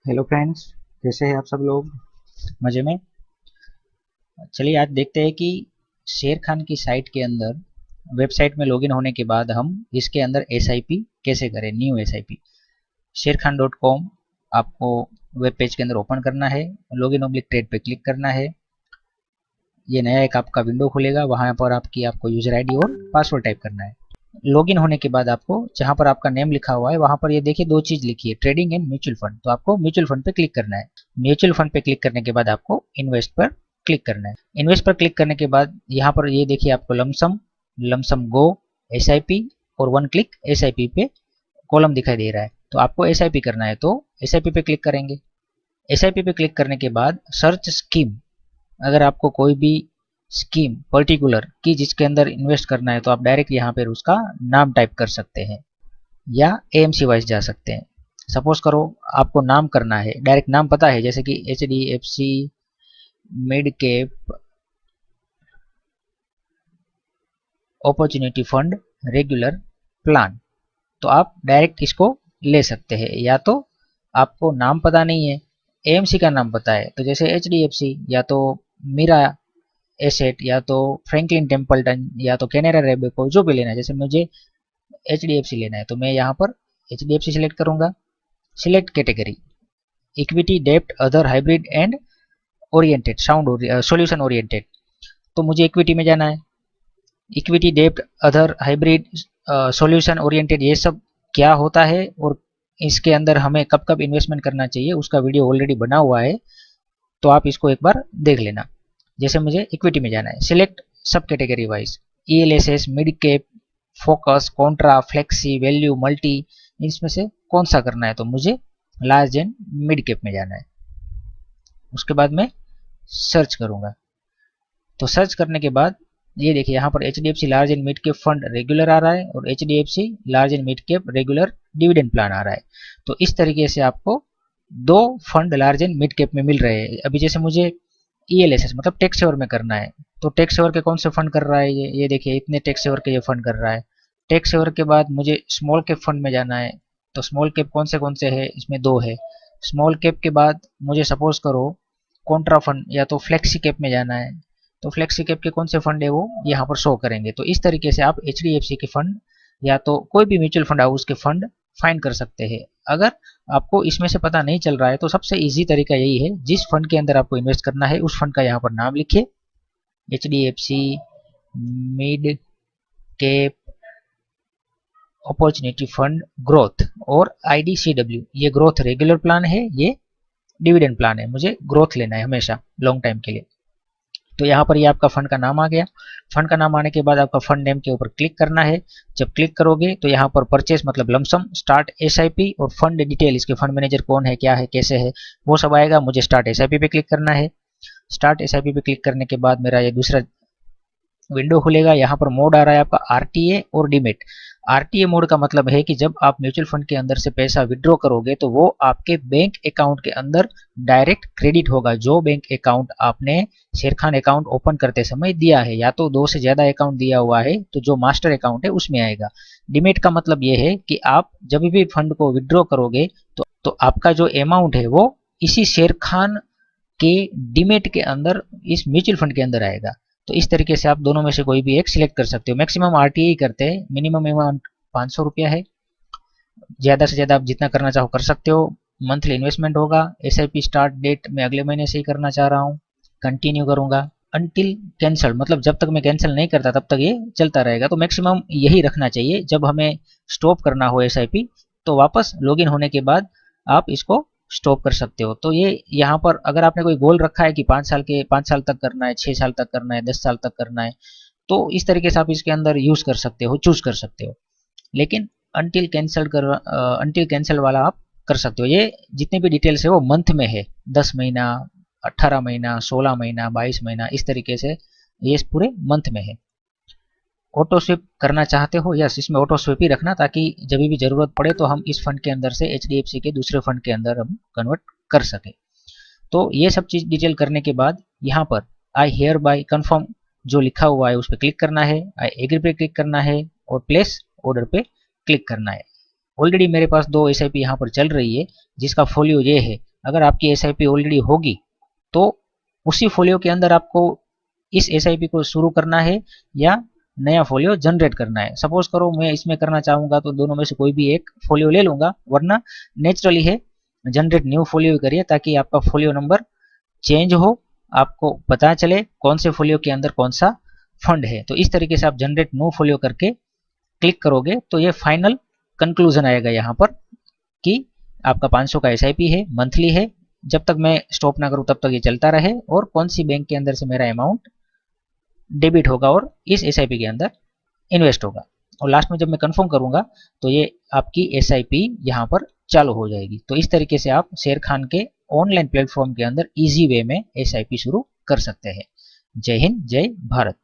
Hello friends, कैसे हैं आप सब लोग? मज़े में। चलिए आज देखते हैं कि शेर खान की साइट के अंदर वेबसाइट में लॉगिन होने के बाद हम इसके अंदर एसआईपी कैसे करें। न्यू एसआईपी sherkhan.com आपको वेब पेज के अंदर ओपन करना है। लॉगिन ऑब्लिक ट्रेड पे क्लिक करना है। ये नया एक आपका विंडो खुलेगा, वहाँ पर आपको यूजर आईडी और पासवर्ड टाइप करना है। लॉगिन होने के बाद आपको जहां पर आपका नेम लिखा हुआ है वहां पर ये देखिए दो चीज लिखी है, ट्रेडिंग एंड म्यूचुअल फंड। तो आपको म्यूचुअल फंड पे क्लिक करना है। म्यूचुअल फंड पे क्लिक करने के बाद आपको इन्वेस्ट पर क्लिक करना है। इन्वेस्ट पर क्लिक करने के बाद यहाँ पर ये देखिए आपको लमसम, लमसम गो, एसआईपी और वन क्लिक एसआईपी पे कॉलम दिखाई दे रहा है। तो आपको एसआईपी करना है तो एसआईपी पे क्लिक करेंगे। एसआईपी पे क्लिक करने के बाद सर्च स्कीम, अगर आपको कोई भी स्कीम पर्टिकुलर की जिसके अंदर इन्वेस्ट करना है तो आप डायरेक्ट यहाँ पर उसका नाम टाइप कर सकते हैं या एएमसी वाइज जा सकते हैं। सपोज करो आपको नाम करना है, डायरेक्ट नाम पता है जैसे कि HDFC mid cap opportunity fund regular plan, तो आप डायरेक्ट इसको ले सकते हैं। या तो आपको नाम पता नहीं है, एएमसी का नाम पता है, तो जैसे HDFC या तो मीरा एसेट या तो फ्रैंकलिन टेम्पल्टन या तो कैनेरा रेबेको, जो भी लेना है। जैसे मुझे HDFC लेना है तो मैं यहाँ पर HDFC सिलेक्ट करूंगा। सिलेक्ट कैटेगरी इक्विटी डेब्ट other hybrid and oriented sound solution oriented, तो मुझे इक्विटी में जाना है। इक्विटी डेब्ट अदर हाइब्रिड सॉल्यूशन ओरिएंटेड, ये सब क्या होता है और इसके अंदर हमें कब कब इन्वेस्टमेंट करना चाहिए उसका वीडियो ऑलरेडी बना हुआ है, तो आप इसको एक बार देख लेना। जैसे मुझे इक्विटी में जाना है, सिलेक्ट सब category wise ELSS mid cap focus Contra flexi value multi, इसमें से कौन सा करना है तो मुझे लार्ज एंड मिड कैप में जाना है। उसके बाद मैं सर्च करूंगा। तो सर्च करने के बाद ये देखिए यहाँ पर HDFC large and mid cap fund regular आ रहा है और HDFC large and mid cap regular dividend plan आ रहा है। तो इस तरीके से आपको दो fund large and mid cap में मिल रहे हैं। अभी जैसे मुझे ELSS मतलब टैक्स सेवर में करना है, तो टैक्स सेवर के कौन से फंड कर रहा है, ये देखिए इतने टैक्स सेवर के ये फंड कर रहा है। टैक्स सेवर के बाद मुझे स्मॉल कैप फंड में जाना है, तो स्मॉल कैप कौन से है, इसमें दो है। स्मॉल कैप के बाद मुझे सपोज करो कॉन्ट्रा फंड या तो फ्लेक्सी कैप में जाना है, तो फ्लेक्सी कैप के कौन से फंड है वो यहाँ पर शो करेंगे। तो इस तरीके से आप HDFC के फंड या तो कोई भी म्यूचुअल फंड हाउस के फंड फाइंड कर सकते हैं। अगर आपको इसमें से पता नहीं चल रहा है तो सबसे इजी तरीका यही है, जिस फंड के अंदर आपको इन्वेस्ट करना है उस फंड का यहाँ पर नाम लिखिए, HDFC mid cap opportunity fund growth और IDCW, ये ग्रोथ रेगुलर प्लान है, ये डिविडेंड प्लान है, मुझे ग्रोथ लेना है हमेशा लॉन्ग टाइम के लिए। तो यहाँ पर ये आपका फंड का नाम आ गया। फंड का नाम आने के बाद आपका फंड नेम के ऊपर क्लिक करना है। जब क्लिक करोगे तो यहाँ पर परचेस मतलब लमसम, स्टार्ट SIP और फंड डिटेल, इसके फंड मैनेजर कौन है, क्या है, कैसे है, वो सब आएगा। मुझे स्टार्ट SIP पे क्लिक करना है। स्टार्ट SIP पे क्लिक करने के बाद मेरा ये दूसरा विंडो खुलेगा। यहाँ पर मोड आ रहा है आपका RTA और डीमेट। RTA मोड का मतलब है कि जब आप म्यूचुअल फंड के अंदर से पैसा विड्रॉ करोगे तो वो आपके बैंक अकाउंट के अंदर डायरेक्ट क्रेडिट होगा, जो बैंक अकाउंट आपने शेरखान अकाउंट ओपन करते समय दिया है, या तो दो से ज्यादा अकाउंट दिया हुआ है तो जो मास्टर अकाउंट है उसमें आएगा। डीमेट का मतलब ये है कि आप जब भी फंड को विड्रॉ करोगे तो आपका जो अमाउंट है वो इसी शेरखान के डीमेट के अंदर इस म्यूचुअल फंड के अंदर आएगा। तो इस तरीके से आप दोनों में से कोई भी एक सिलेक्ट कर सकते हो। मैक्सिमम RTA करते हैं, मिनिमम अमाउंट 500 रुपया है, ज्यादा से ज्यादा आप जितना करना चाहो कर सकते हो। मंथली इन्वेस्टमेंट होगा। SIP स्टार्ट डेट मैं अगले महीने से ही करना चाह रहा हूँ, कंटिन्यू करूंगा। अनटिल कैंसल मतलब जब तक मैं कैंसिल नहीं करता तब तक ये चलता रहेगा। तो मैक्सिमम यही रखना चाहिए। जब हमें स्टॉप करना हो SIP तो वापस लॉगिन होने के बाद आप इसको स्टॉप कर सकते हो। तो ये यहाँ पर अगर आपने कोई गोल रखा है कि 5 साल तक करना है, 6 साल तक करना है, 10 साल तक करना है, तो इस तरीके से आप इसके अंदर यूज कर सकते हो, चूज कर सकते हो। लेकिन अनटिल कैंसल वाला आप कर सकते हो। ये जितने भी डिटेल्स है वो मंथ में है, 10 महीना, 18 महीना, 16 महीना, 22 महीना, इस तरीके से ये पूरे मंथ में है। ऑटो स्विप करना चाहते हो, यस, इसमें ऑटो स्विप ही रखना ताकि जब भी जरूरत पड़े तो हम इस फंड के अंदर से HDFC के दूसरे फंड के अंदर हम कन्वर्ट कर सके। तो ये सब चीज डिटेल करने के बाद यहाँ पर आई हेयर बाय कन्फर्म जो लिखा हुआ है उस पर क्लिक करना है, आई एग्री पे क्लिक करना है और प्लेस ऑर्डर पे क्लिक करना है। ऑलरेडी मेरे पास दो SIP यहाँ पर चल रही है जिसका फोलियो ये है अगर आपकी एसआईपी ऑलरेडी होगी तो उसी फोलियो के अंदर आपको इस एसआईपी को शुरू करना है या नया फोलियो जनरेट करना है। सपोज करो मैं इसमें करना चाहूंगा तो दोनों में से कोई भी एक फोलियो ले लूंगा, वरना नेचुरली है जनरेट न्यू फोलियो करिए ताकि आपका फोलियो नंबर चेंज हो, आपको पता चले कौन से फोलियो के अंदर कौन सा फंड है। तो इस तरीके से आप जनरेट न्यू फोलियो करके क्लिक करोगे तो ये फाइनल कंक्लूजन आएगा यहाँ पर कि आपका 500 का एसआईपी है, मंथली है, जब तक मैं स्टॉप ना करूं तब तक ये चलता रहे, और कौन सी बैंक के अंदर से मेरा अमाउंट डेबिट होगा और इस एसआईपी के अंदर इन्वेस्ट होगा। और लास्ट में जब मैं कंफर्म करूंगा तो ये आपकी एसआईपी यहाँ पर चालू हो जाएगी। तो इस तरीके से आप शेर खान के ऑनलाइन प्लेटफॉर्म के अंदर इजी वे में एसआईपी शुरू कर सकते हैं। जय हिंद, जय भारत।